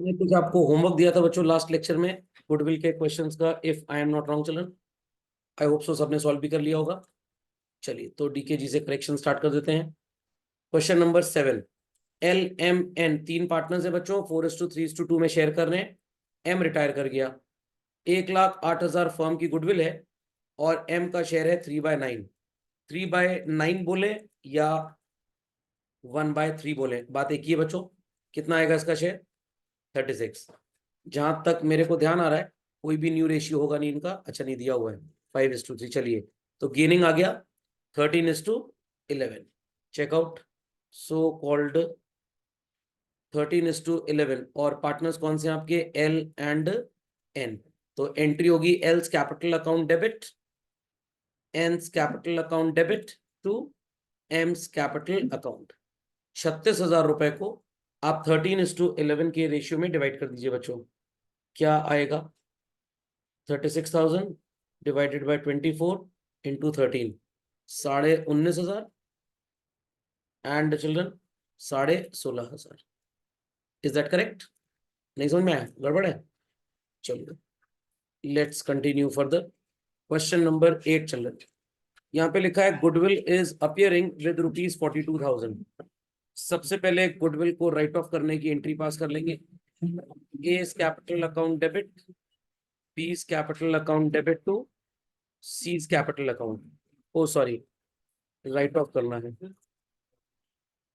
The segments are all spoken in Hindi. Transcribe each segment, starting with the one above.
मैंने कुछ आपको होमवर्क दिया था बच्चों लास्ट लेक्चर में, गुडविल के क्वेश्चंस का, if I am not wrong children. I hope so सबने सॉल्व भी कर लिया होगा। चलिए तो डीके जी से करेक्शन स्टार्ट कर देते हैं। Question number 7, L M N तीन पार्टनर्स है बच्चों, 4:3:2 में शेयर कर रहे हैं। एम रिटायर कर गया, 1,08,000 फर्म की गुडविल है और एम का शेयर है 3/9। 3/9 बोले या 1/3 बोले, बात एक ही है बच्चों। कितना आएगा इसका शेयर? 36। जहां तक मेरे को ध्यान आ रहा है कोई भी न्यू रेशियो होगा नहीं इनका, अच्छा नहीं दिया हुआ है, 5:3। चलिए तो गेनिंग आ गया 13:11। Checkout so called 13:11। और पार्टनर्स कौन से हैं आपके? L and N. तो एंट्री होगी L's capital account debit, N's capital account debit to M's capital account. 36,000 रुपए को आप 13:11 के रेशियो में डिवाइड कर दीजिए बच्चों। क्या आएगा? 36,000 divided by 24 into 13, 19,500 and children 16,500। Is that correct? नहीं समझ में आया? गड़बड़ है? चलिए let's continue further. Question number 8 children, यहाँ पे लिखा है गुडविल इज अपियरिंग विद ₹42,000। सबसे पहले गुडविल को राइट ऑफ करने की एंट्री पास कर लेंगे। A is capital account debit, B is capital account debit to C is capital account, oh sorry write off करना है।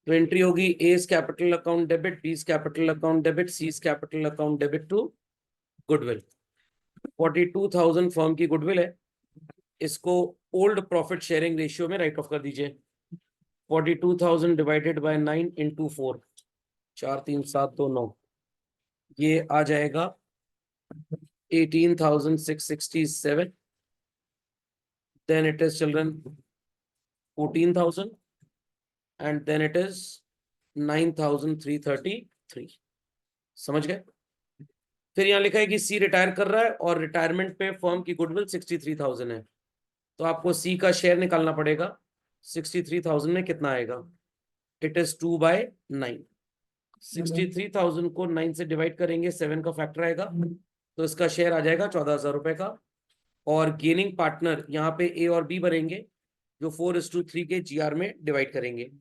तो एंट्री होगी A is capital account debit, B is capital account debit, C is capital account debit to goodwill. 42,000 firm की गुडविल है, इसको ओल्ड प्रॉफिट शेयरिंग रेशियो में राइट ऑफ कर दीजिए। 42,000 डिवाइडेड बाय 9 इंटू 4, 4 3 7 2 9, ये आ जाएगा 18,667। Then it is children 14,000 and then it is 9,333। समझ गए? फिर यहाँ लिखा है कि सी रिटायर कर रहा है और रिटायरमेंट पे फर्म की गुडविल 63,000 है, तो आपको सी का शेयर निकालना पड़ेगा। 63,000 में कितना आएगा? It is 2/9। 63,000 को 9 से डिवाइड करेंगे, 7 का फैक्टर आएगा, तो इसका शेयर आ जाएगा 14,000 रुपए का। और गेनिंग पार्टनर यहाँ पे ए और बी बनेंगे, जो 4:3 के जीआर में डिवाइड करेंगे।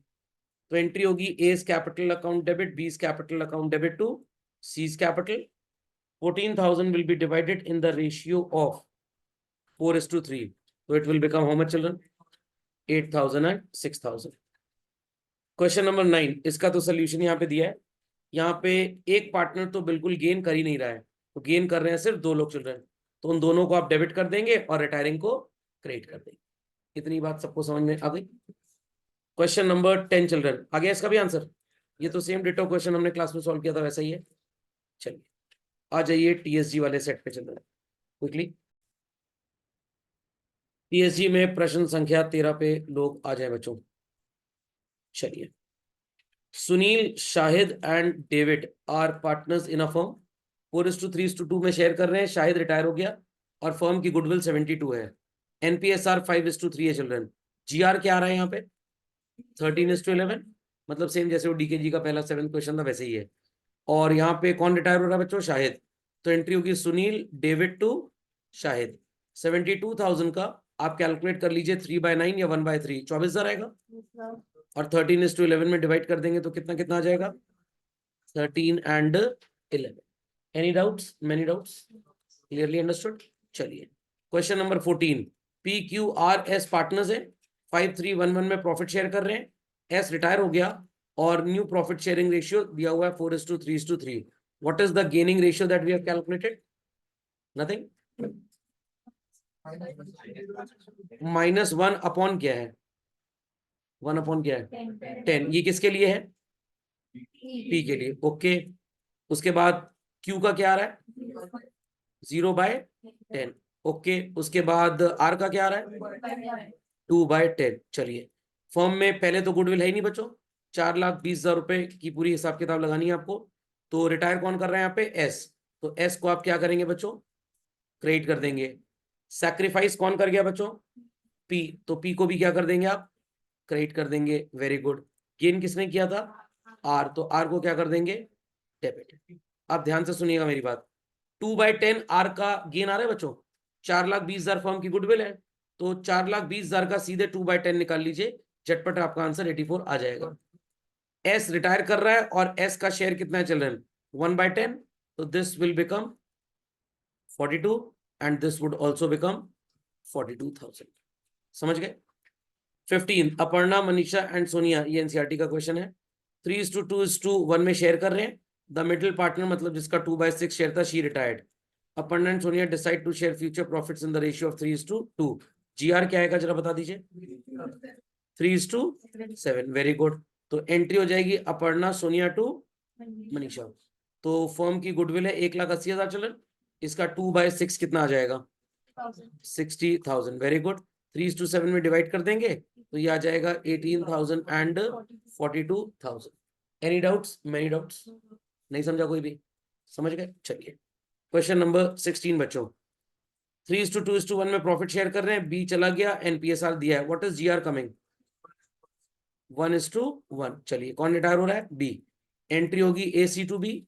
तो एंट्री होगी A is capital account debit, B is capital account debit to C is capital. 14,000 will be divided in the ratio of 4:3. So it will become how much children? 8,000 and 6,000. Question number 9, इसका तो सोल्यूशन यहाँ पे दिया है। यहाँ पे एक पार्टनर तो बिल्कुल गेन कर ही नहीं रहा है, तो गेन कर रहे हैं सिर्फ 2 लोग चिल्ड्रन, तो उन दोनों को आप डेबिट कर देंगे और रिटायरिंग को क्रेडिट कर देंगे। इतनी बात सबको समझ में आ गई? क्वेश्चन नंबर 10 चिल्ड्रन, आ गया इसका भी आंसर? ये तो सेम डिटो क्वेश्चन हमने क्लास में सॉल्व किया था वैसा ही है। चलिए आ जाइए टीएसजी वाले सेट पे चिल्ड्रन क्विकली। टीएसजी में प्रश्न संख्या 13 पे लोग आ जाए बच्चों। चलिए, Sunil, Shahid and David are partners in a firm. 4:3:2 में शेयर कर रहे हैं। शाहिद रिटायर हो गया और फर्म की गुडविल 72 है। एनपीएसआर 5:3 है चिल्ड्रन। जीआर क्या आ रहा है यहाँ पे? 13:11, मतलब सेम जैसे वो डीके जी का पहला 7th क्वेश्चन था वैसे ही है। और यहाँ पे कौन रिटायर हो रहा है बच्चों? शाहिद। तो एंट्री होगी सुनील डेविड टू शाहिद। 72,000 का आप कैलकुलेट कर लीजिए 3/9 या 1/3, 24,000 आएगा। और 13:11 में डिवाइड कर देंगे तो कितना कितना आ जाएगा? 13 and 11। Any doubts? Many doubts? Clearly understood? चलिए question number 14, P Q R S partners है, 5:3:1:1 में प्रॉफिट शेयर कर रहे हैं। एस रिटायर हो गया और न्यू प्रॉफिट शेयरिंग रेशियो दिया हुआ है 4:3:3। What is the gaining ratio that we have calculated? Nothing. -1 upon क्या है? 1 अपॉन क्या है? 10। ये किसके लिए है? पी के लिए। ओके, उसके बाद क्यू का क्या आ रहा है? 0/10। ओके, उसके बाद आर का क्या आ रहा है? 2/10। चलिए, फर्म में पहले तो गुडविल है ही नहीं बच्चों, 4,20,000 रुपए की पूरी हिसाब किताब लगानी है आपको। तो रिटायर कौन कर रहा है यहाँ पे? एस। तो एस को आप क्या करेंगे बच्चों? क्रेडिट कर देंगे। सैक्रिफाइस कौन कर गया बच्चों? पी। तो पी को भी क्या कर देंगे आप? क्रेडिट कर देंगे। Very good. गेन किसने किया था? आर। तो आर को क्या कर देंगे? डेबिट। आप ध्यान से सुनिएगा मेरी बात। 2/10 आर का गेन आ रहा है बच्चों, 4,20,000 फर्म की गुडविल है, तो 4,20,000 का सीधे 2/10 निकाल लीजिए, झटपट आपका आंसर 84 आ जाएगा। एस रिटायर कर रहा है और एस का शेयर कितना चल रहा है 1/10, तो this will become 42 and this would also become 42,000। समझ गए। 15 अपर्णा, मनीषा एंड सोनिया, ये एनसीईआरटी का क्वेश्चन है। 3:2:1 में शेयर कर रहे हैं। द मिडिल पार्टनर मतलब जिसका 2/6 शेयर था, she retired. Aparna and Sonia decide to share future profits in the ratio of 3:2। GR क्या आएगा जरा बता दीजिए। 3:7। Very good. तो एंट्री हो जाएगी अपर्णा सोनिया टू मनीषा। तो फर्म की गुडविल है 1,80,000 चलन, इसका 2/6 कितना आ जाएगा 60,000। Very good. 3:7 में डिवाइड कर देंगे तो ये आ जाएगा 18,000 and 42,000। Any doubts, many doubts, नहीं समझा कोई भी, समझ गए। चलिए क्वेश्चन नंबर 16 बच्चों। 3:2:1 में प्रॉफिट शेयर कर रहे हैं, बी चला गया, एनपीएसआर दिया है, व्हाट इज जीआर कमिंग 1:1। चलिए कौन रिटायर हो रहा है, बी। एंट्री होगी ए सी टू बी,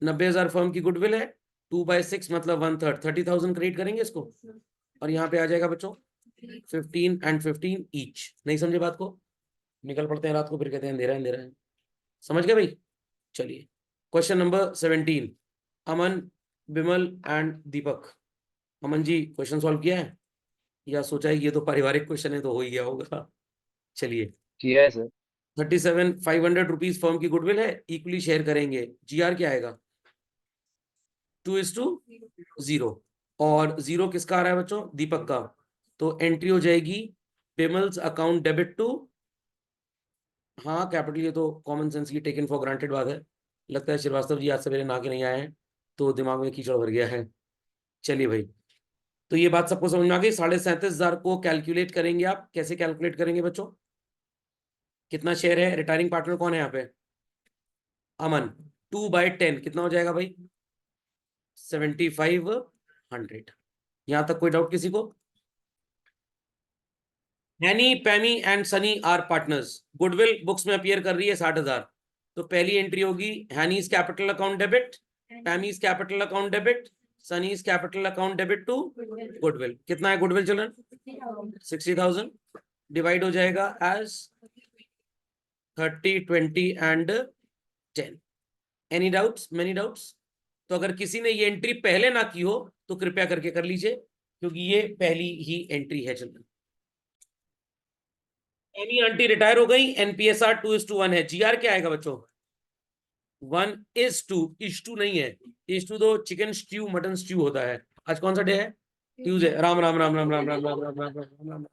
90,000 फर्म की गुडविल है, 2/6 मतलब 1/3, 30,000 क्रेडिट करेंगे इसको, और यहाँ पे आ जाएगा बच्चों 15 एंड 15 ईच। नहीं समझे बात को, निकल पड़ते हैं रात को, फिर कहते हैं अंधेरा अंधेरा है। समझ गए भाई। चलिए question number 17। Aman, Bimal and Deepak. Aman ji question solve किया है या सोचा है ये तो पारिवारिक क्वेश्चन है तो हो ही गया होगा। चलिए किया है सर। 37,500 रुपीज फर्म की गुडविल है, इक्वली शेयर करेंगे, जीआर क्या आएगा 2:0, और 0 किसका आ रहा है बच्चों, दीपक का। तो एंट्री हो जाएगी बिमल्स अकाउंट डेबिट टू, हाँ कैपिटल, ये तो कॉमन सेंस की टेकन फॉर ग्रांटेड बात है। लगता है श्रीवास्तव जी आज सवेरे नहा के नहीं आए हैं तो दिमाग में कीचड़ भर गया है। चलिए भाई, तो ये बात सबको समझ में आ गई। 37,500 को कैलकुलेट करेंगे आप, कैसे कैलकुलेट करेंगे बच्चों, कितना शेयर है, रिटायरिंग पार्टनर कौन है यहाँ पे, अमन, 2/10 कितना हो जाएगा भाई 7,500। यहां तक कोई डाउट किसी को। Hanny, Pammy and Sunny are partners, goodwill books में अपीयर कर रही है 60,000। तो पहली एंट्री होगी Hanny's capital account debit, Pammy's capital account debit, Sunny's capital account debit to goodwill. कितना है गुडविल चिल्ड्रन 60,000, डिवाइड हो जाएगा as 30, 20 and 10। Any doubts, many doubts. तो अगर किसी ने ये एंट्री पहले ना की हो तो कृपया करके कर लीजिए, क्योंकि ये पहली ही एंट्री है चिल्ड्रन। एनी आंटी रिटायर हो गई, एनपीएसआर 2:1 है, जीआर क्या आएगा बच्चों 1:2 नहीं है, 1:2 तो चिकन स्ट्यू मटन स्ट्यू होता है। आज कौन सा डे है, ट्यूसडे। राम राम राम राम राम राम राम राम राम राम राम।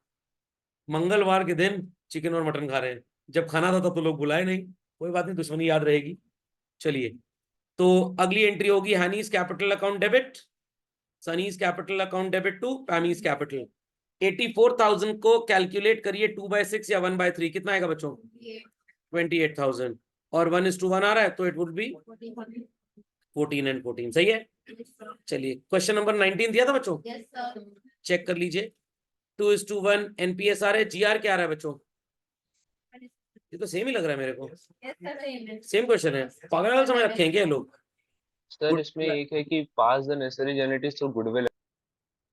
मंगलवार के दिन चिकन और मटन खा रहे हैं, जब खाना था तब तो लोग बुलाए नहीं, कोई बात नहीं, दुश्मनी याद रहेगी। चलिए, तो अगली एंट्री होगी Hanny's capital account debit, Sunny's capital account debit to Pammy's capital. 84,000 को कैलकुलेट करिए 2/6 या 1/3, कितना आएगा बच्चों 28,000, और 1:1 आ रहा है तो इट वुड बी 14 एंड 14। सही है। चलिए क्वेश्चन नंबर 19 दिया था बच्चों, चेक कर लीजिए। 2:1 एनपीएस आ रहा है, जीआर क्या आ रहा है बच्चों, ये तो सेम ही लग रहा है मेरे को, सेम क्वेश्चन है, पागल समझ रखे हैं क्या लोग। सर इसमें एक है कि pass the necessary genetics to goodwill.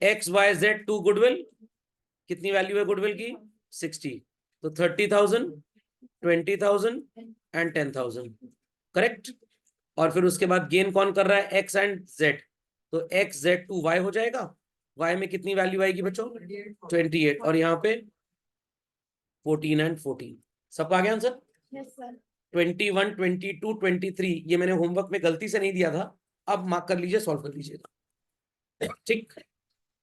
XYZ to goodwill, कितनी वैल्यू है गुडविल की 60, तो 30,000, 20,000 एंड 10,000, करेक्ट। और फिर उसके बाद गेन कौन कर रहा है, X एंड Z, तो XZ टू Y हो जाएगा। Y में कितनी वैल्यू आएगी बच्चों 28, और यहाँ पे 14 एंड 14। सबका आ गया आंसर 21, 22, 23। ये मैंने होमवर्क में गलती से नहीं दिया था, अब मार्क कर लीजिए, सॉल्व कर लीजिएगा, ठीक।